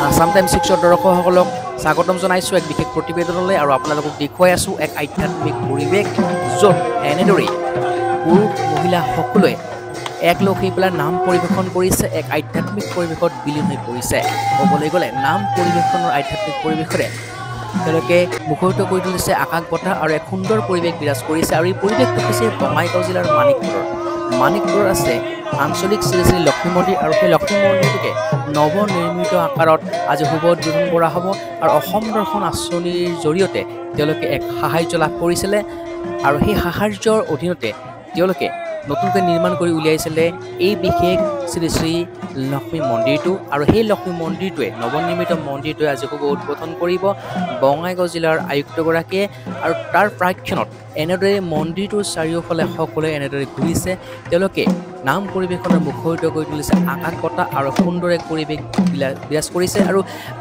Assam times 6 দৰ্শকসকলক স্বাগতম জনাইছোঁ এক বিশেষ প্ৰতিবেদনলৈ আৰু আপোনালোকক দেখুৱাই আছোঁ এক আধ্যাত্মিক পৰিৱেশ য'ত এনেদৰেই পুৰুষ মহিলা সকলোৱে একলগ হৈ পেলাই নাম পৰিৱেশন কৰিছে এক আধ্যাত্মিক পৰিৱেশত বিলীন হৈ পৰিছে ক'বলৈ গ'লে নাম পৰিৱেশনৰ আধ্যাত্মিক পৰিৱেশৰে তেওঁলোকে মুখৰিত কৰি তুলিছে আকাশ বতাহ আৰু এক সুন্দৰ পৰিৱেশ বিৰাজ কৰিছে আৰু এই পৰিৱেশটো হৈছে বঙাইগাঁও জিলাৰ মানিকপুৰৰ আছে আঞ্চলিক শ্ৰী শ্ৰী লক্ষ্মী মন্দিৰ আৰু সেই লক্ষ্মী মন্দিৰটোকে নৱনিৰ্মিত আকাৰত আজি শুভ উদ্বোধন কৰা হ'ব আৰু অসম দৰ্শন আঁচনিৰ জৰিয়তে তেওঁলোকে এক সাহায্য লাভ কৰিছিলে আৰু সেই সাহায্যৰ অধীনতে তেওঁলোকে নতুনকৈ নিৰ্মাণ কৰি উলিয়াইছিলে এই বিশেষ শ্ৰী শ্ৰী লক্ষ্মী মন্দিৰটো আৰু সেই লক্ষ্মী মন্দিৰটোৱে নৱনিৰ্মিত মন্দিৰটোৱে আজি শুভ উদ্বোধন কৰিব বঙাইগাঁও জিলাৰ আয়ুক্তগৰাকীয়ে আৰু তাৰ প্ৰাক্ষণত এনেদৰে মন্দিৰটোৰ চাৰিওফালে সকলোৱে এনেদৰে ঘূৰিছে তেওঁলোকে নাম পৰিৱেশনৰ মুখৰিত কৰি তুলিছে আকাশ বতাহ আৰু সুন্দৰ এক পৰিৱেশ বিৰাজ কৰিছে আৰু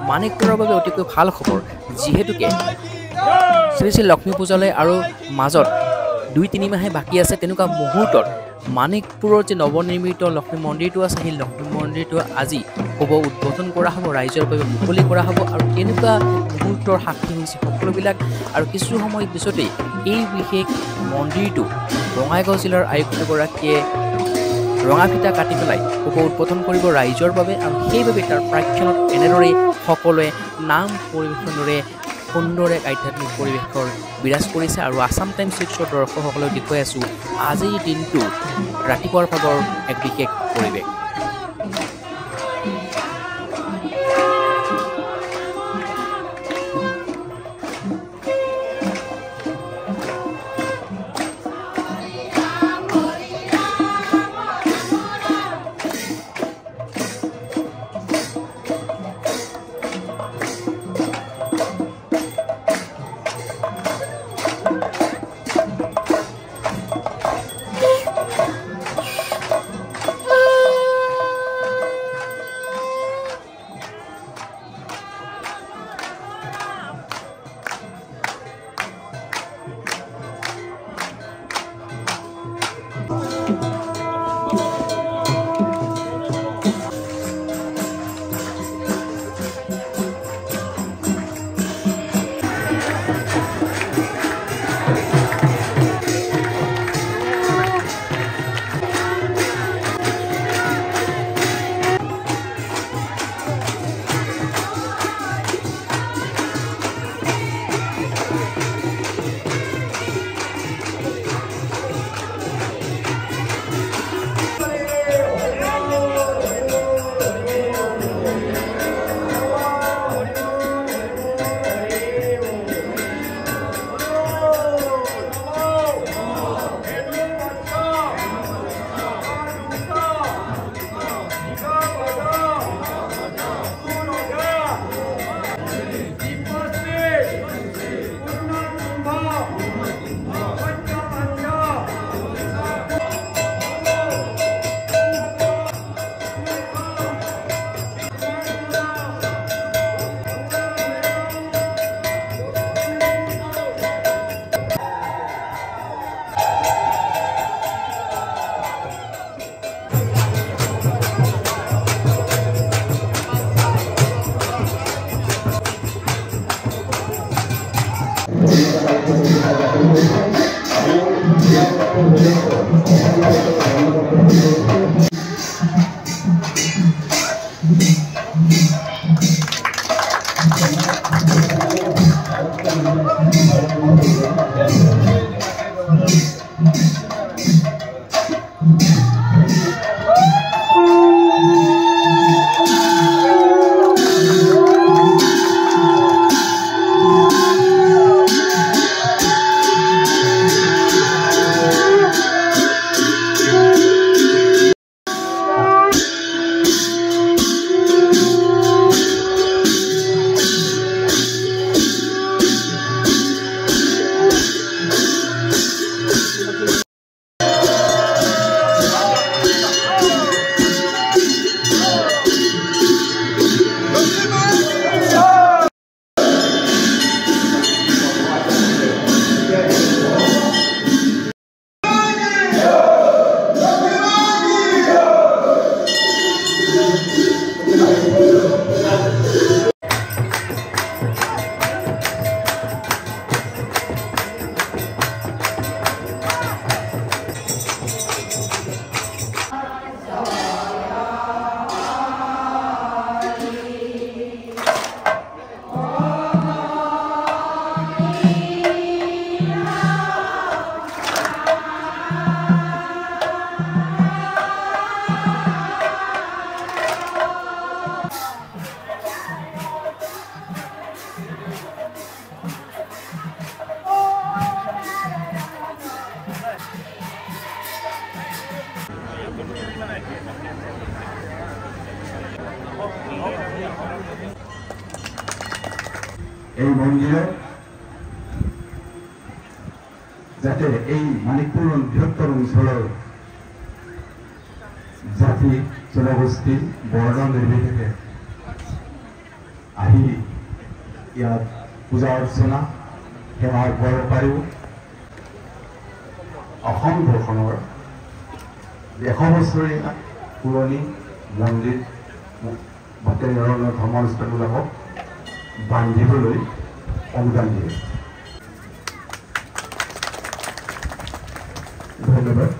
মানিকপুৰৰ বাবে অতিকৈ ভাল খবৰ যিহেতুকে শ্ৰী শ্ৰী লক্ষ্মী পূজালৈ আৰু মাজত 2-3 মাহে বাকী আছে তেনেকুৱা মুহূৰ্তত মানিকপুৰৰ যে নৱনিৰ্মিত লক্ষ্মী মন্দিৰটো আছে সেই লক্ষ্মী মন্দিৰটো আজি শুভ উদ্বোধন কৰা হ'ব ৰাইজৰ বাবে মুকলি কৰা হ'ব আৰু তেনেকুৱা মুহূৰ্তৰ সাক্ষী হৈছে সকলোবিলাক আৰু কিছু সময় পিছতেই এই বিশেষ মন্দিৰটো বঙাইগাঁও জিলাৰ আয়ুক্তগৰাকীয়ে ৰঙা ফিটা কাটি পেলাই শুভ উদ্বোধন কৰিব ৰাইজৰ বাবে আৰু সেইবাবে তাৰ প্ৰাক্ষণত এনেদৰে সকলোৱে নাম পৰিৱেশনেৰে সুন্দৰ এক আধ্যাত্মিক পৰিৱেশৰ বিৰাজ কৰিছে আৰু আসাম টাইমছ 6 দৰ্শকসকলক দেখুৱাই আছোঁ আজিৰ দিনটো ৰাতিপুৱাৰ ভাগৰ এক বিশেষ পৰিৱেশ এই মন্দিৰত যাতে এই মানিকপুৰ বৃহত্তৰ অঞ্চলৰ জাতি জনগোষ্ঠী বৰ্ণ নিৰ্বিশেষে আহি ইয়াত পূজা অৰ্চনা সেৱা আগবঢ়াব পাৰিব। অসম দৰ্শনৰ 100 বছৰীয়া পুৰণি মন্দিৰ বা তেনেধৰণৰ ধৰ্মানুষ্ঠানবিলাকক বান্ধিবলৈ অনুদান দিয়ে। ধন্যবাদ।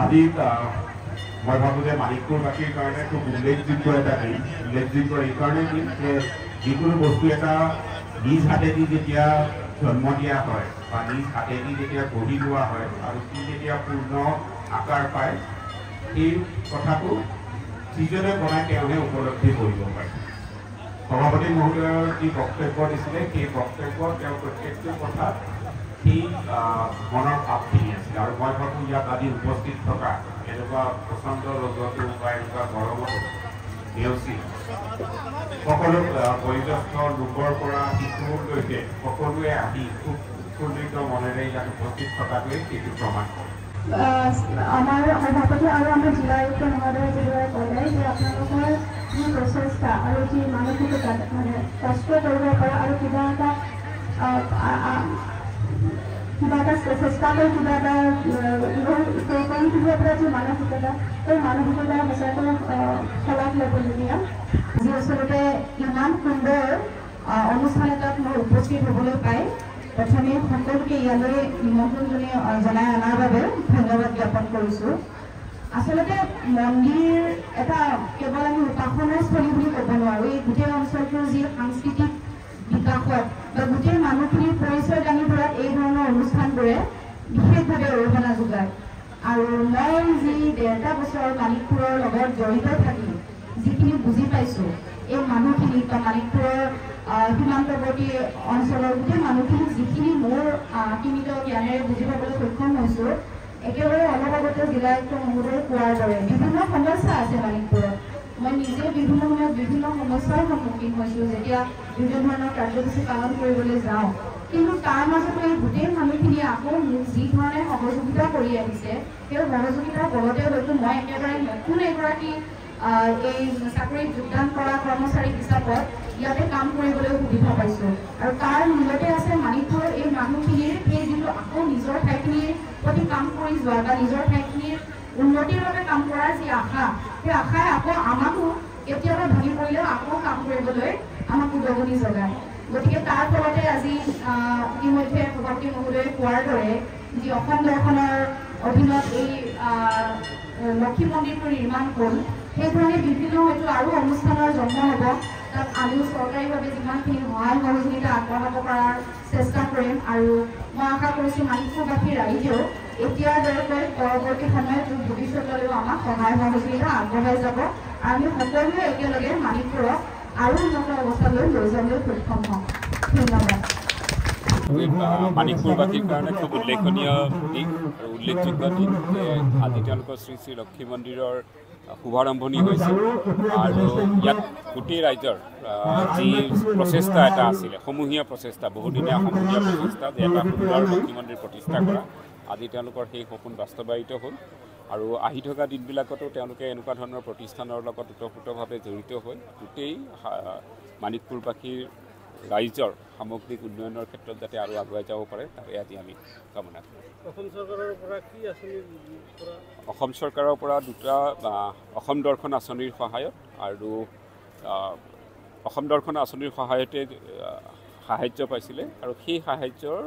আজি মই ভাবোঁ যে মানিকপুৰবাসীৰ কাৰণে খুব উল্লেখযোগ্য এটা দিন। উল্লেখযোগ্য এইকাৰণে দিন যে যিকোনো বস্তু এটা নিজ হাতেদি যেতিয়া জন্ম দিয়া হয় বা নিজ হাতেদি যেতিয়া গঢ়ি লোৱা হয় আৰু সি যেতিয়া পূৰ্ণ আকাৰ পায়, সেই কথাটো যিজনে বনাই তেওঁহে উপলব্ধি কৰিব পাৰে। সভাপতি মহোদয়ৰ যি বক্তব্য দিছিলে সেই বক্তব্যত তেওঁ প্ৰত্যেকটো কথাত সেই মনৰ ভাৱখিনি আছিল। আৰু মই ভাবোঁ ইয়াত আজি উপস্থিত থকা এনেকুৱা প্ৰচণ্ড ৰ'দতো বা এনেকুৱা গৰমতো নেওচি সকলো বয়োজ্যেষ্ঠ লোকৰ পৰা শিশুলৈকে সকলোৱে আহি খুব উৎফুল্লিত মনেৰে ইয়াত উপস্থিত থকাটোৱে সেইটো প্ৰমাণ কৰে। আমাৰ সভাপতি আৰু আমাৰ জিলা আয়ুক্ত মহোদয়ে যিদৰে ক'লে যে আপোনালোকৰ যি প্ৰচেষ্টা আৰু যি মানসিকতা মানে কষ্ট কৰিব পৰা আৰু কিবা এটা চেষ্টা কৰি কিবা এটা কৰিব পৰা যি মানসিকতা, সেই মানসিকতা সঁচাকৈ শলাগ ল'বলগীয়া। যি আচলতে ইমান সুন্দৰ অনুষ্ঠান এটাত মই উপস্থিত হ'বলৈ পাই প্ৰথমে সকলোকে ইয়ালৈ নিমন্ত্ৰণ জনাই অনাৰ বাবে ধন্যবাদ জ্ঞাপন কৰিছোঁ। আচলতে মন্দিৰ এটা কেৱল আমি উপাসনাৰ স্থলী বুলি ক'ব নোৱাৰোঁ। এই গোটেই অঞ্চলটোৰ যি সাংস্কৃতিক বিকাশত বা গোটেই মানুহখিনিৰ পৰিচয় দাঙি ধৰাত এই ধৰণৰ অনুষ্ঠানবোৰে বিশেষভাৱে অৰিহণা যোগায়। আৰু মই যি 1.5 বছৰ মানিকপুৰৰ লগত জড়িত থাকি যিখিনি বুজি পাইছোঁ, এই মানুহখিনিক বা মানিকপুৰৰ সীমান্তৱৰ্তী অঞ্চলৰ গোটেই মানুহখিনিক যিখিনি মোৰ সীমিত জ্ঞানেৰে বুজি পাবলৈ সক্ষম হৈছোঁ, একেবাৰে অলপ আগতে জিলা আয়ুক্ত মহোদয়ে কোৱাৰ দৰে বিভিন্ন সমস্যা আছে মানিকপুৰত। মই নিজে বিভিন্ন সময়ত বিভিন্ন সমস্যাৰ সন্মুখীন হৈছোঁ যেতিয়া বিভিন্ন ধৰণৰ কাৰ্যসূচী পালন কৰিবলৈ যাওঁ। কিন্তু তাৰ মাজতো এই গোটেই মানুহখিনিয়ে আকৌ মোক যি ধৰণে সহযোগিতা কৰি আহিছে, সেই সহযোগিতাৰ বলতে হয়তো মই একেবাৰে নতুন এগৰাকী এই চাকৰিত যোগদান কৰা কৰ্মচাৰী হিচাপত ইয়াতে কাম কৰিবলৈ সুবিধা পাইছোঁ। আৰু তাৰ মূলতে আছে মানিকপুৰৰ এই মানুহখিনিৰ সেই যিটো আকৌ নিজৰ ঠাইখিনিৰ প্ৰতি কাম কৰি যোৱা বা নিজৰ ঠাইখিনিৰ উন্নতিৰ বাবে কাম কৰাৰ যি আশা, সেই আশাই আকৌ আমাকো কেতিয়াবা ভাঙি পৰিলেও আকৌ কাম কৰিবলৈ আমাক উদগনি যোগায়। গতিকে তাৰ ফলতে আজি ইতিমধ্যে সভাপতি মহোদয়ে কোৱাৰ দৰে যি অসম দৰ্শনৰ অধীনত এই লক্ষী মন্দিৰটো নিৰ্মাণ হ'ল, সেইধৰণে বিভিন্ন হয়তো আৰু অনুষ্ঠানৰ জন্ম হ'ব। তাত আমিও চৰকাৰীভাৱে যিমানখিনি সহায় সহযোগিতা আগবঢ়াব পৰাৰ চেষ্টা কৰিম। আৰু মই আশা কৰিছোঁ মানিকপুৰবাসী ৰাইজেও এতিয়াৰ দৰে পৰৱৰ্তী সময়ত ভৱিষ্যতলৈও আমাক সহায় সহযোগিতা আগবঢ়াই যাব আৰু আমি সকলোৱে একেলগে মানিকপুৰক আৰু উন্নত অৱস্থালৈ লৈ যাবলৈ সক্ষম হ'ম। ধন্যবাদ। মানিকপুৰবাসীৰ কাৰণে খুব উল্লেখনীয় দিন আৰু উল্লেখযোগ্য দিন যে আজি তেওঁলোকৰ শ্ৰী শ্ৰী লক্ষী মন্দিৰৰ শুভাৰম্ভণি হৈছে। আৰু ইয়াত গোটেই ৰাইজৰ যি প্ৰচেষ্টা এটা আছিলে, সমূহীয়া প্ৰচেষ্টা, বহুদিনীয়া সমূহীয়া প্ৰচেষ্টা যে এটা সুন্দৰ লক্ষী মন্দিৰ প্ৰতিষ্ঠা কৰা, আজি তেওঁলোকৰ সেই সপোন বাস্তৱায়িত হ'ল। আৰু আহি থকা দিনবিলাকতো তেওঁলোকে এনেকুৱা ধৰণৰ প্ৰতিষ্ঠানৰ লগত ওতঃপ্ৰোতভাৱে জড়িত হৈ গোটেই মানিকপুৰবাসীৰ ৰাইজৰ সামগ্ৰিক উন্নয়নৰ ক্ষেত্ৰত যাতে আৰু আগুৱাই যাব পাৰে, তাৰে আজি আমি কামনা কৰোঁ। অসম চৰকাৰৰ পৰা দুটা অসম দৰ্শন আঁচনিৰ সহায়ত আৰু অসম দৰ্শন আঁচনিৰ সহায়তে সাহায্য পাইছিলে আৰু সেই সাহায্যৰ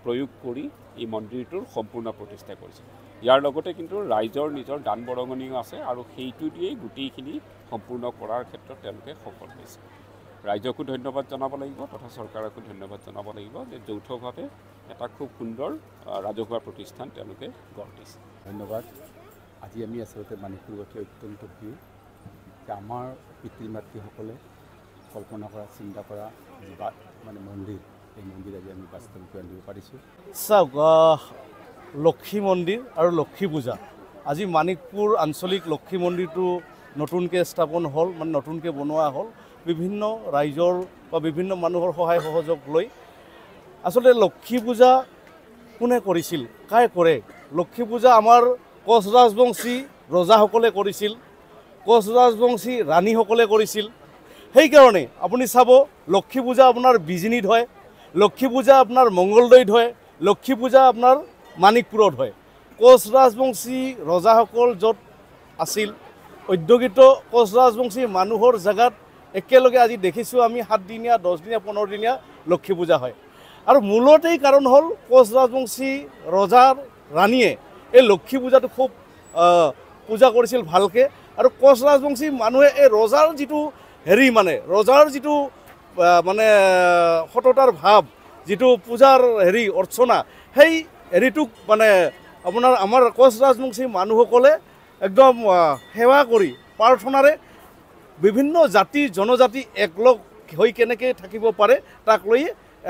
প্ৰয়োগ কৰি এই মন্দিৰটোৰ সম্পূৰ্ণ প্ৰতিষ্ঠা কৰিছে। ইয়াৰ লগতে কিন্তু ৰাইজৰ নিজৰ দান বৰঙণিও আছে আৰু সেইটো দিয়েই গোটেইখিনি সম্পূৰ্ণ কৰাৰ ক্ষেত্ৰত তেওঁলোকে সফল হৈছে। ৰাইজকো ধন্যবাদ জনাব লাগিব তথা চৰকাৰকো ধন্যবাদ জনাব লাগিব যে যৌথভাৱে এটা খুব সুন্দৰ ৰাজহুৱা প্ৰতিষ্ঠান তেওঁলোকে গঢ় দিছে। ধন্যবাদ। আজি আমি আচলতে মাণিকপুৰবাসী অত্যন্ত প্ৰিয় যে আমাৰ পিতৃ মাতৃসকলে কল্পনা কৰা চিন্তা কৰা যি মানে মন্দিৰ এই মন্দিৰ আজি আমি বাস্তৱিক আনিব পাৰিছোঁ। চাওক লক্ষী মন্দিৰ আৰু লক্ষী পূজা আজি মাণিকপুৰ আঞ্চলিক লক্ষী মন্দিৰটো নতুনকৈ স্থাপন হ'ল মানে নতুনকৈ বনোৱা হ'ল বিভিন্ন ৰাইজৰ বা বিভিন্ন মানুহৰ সহায় সহযোগ লৈ। আচলতে লক্ষী পূজা কোনে কৰিছিল কাই কৰে লক্ষী পূজা আমাৰ কোচ ৰাজবংশী ৰজাসকলে কৰিছিল, কোচ ৰাজবংশী ৰাণীসকলে কৰিছিল। সেইকাৰণে আপুনি চাব লক্ষী পূজা আপোনাৰ বিজিনীত হয়, লক্ষী পূজা আপোনাৰ মংগলদৈত হয়, লক্ষী পূজা আপোনাৰ মাণিকপুৰত হয়। কোচ ৰাজবংশী ৰজাসকল য'ত আছিল উদ্যোগিত কোচ ৰাজবংশী মানুহৰ জেগাত একেলগে আজি দেখিছোঁ আমি 7 দিনীয়া 10 দিনীয়া 15 দিনীয়া লক্ষী পূজা হয়। আৰু মূলতেই কাৰণ হ'ল কোচ ৰাজবংশী ৰজাৰ ৰাণীয়ে এই লক্ষী পূজাটো খুব পূজা কৰিছিল ভালকৈ। আৰু কোচ ৰাজবংশী মানুহে এই ৰজাৰ যিটো মানে ৰজাৰ যিটো মানে সততাৰ ভাৱ যিটো পূজাৰ অৰ্চনা সেই হেৰিটোক মানে আপোনাৰ আমাৰ কোচ ৰাজবংশী মানুহসকলে একদম সেৱা কৰি প্ৰাৰ্থনাৰে বিভিন্ন জাতি জনজাতি একলগ হৈ কেনেকৈ থাকিব পাৰে তাক লৈ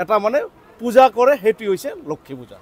এটা মানে পূজা কৰে, সেইটো হৈছে লক্ষী পূজা।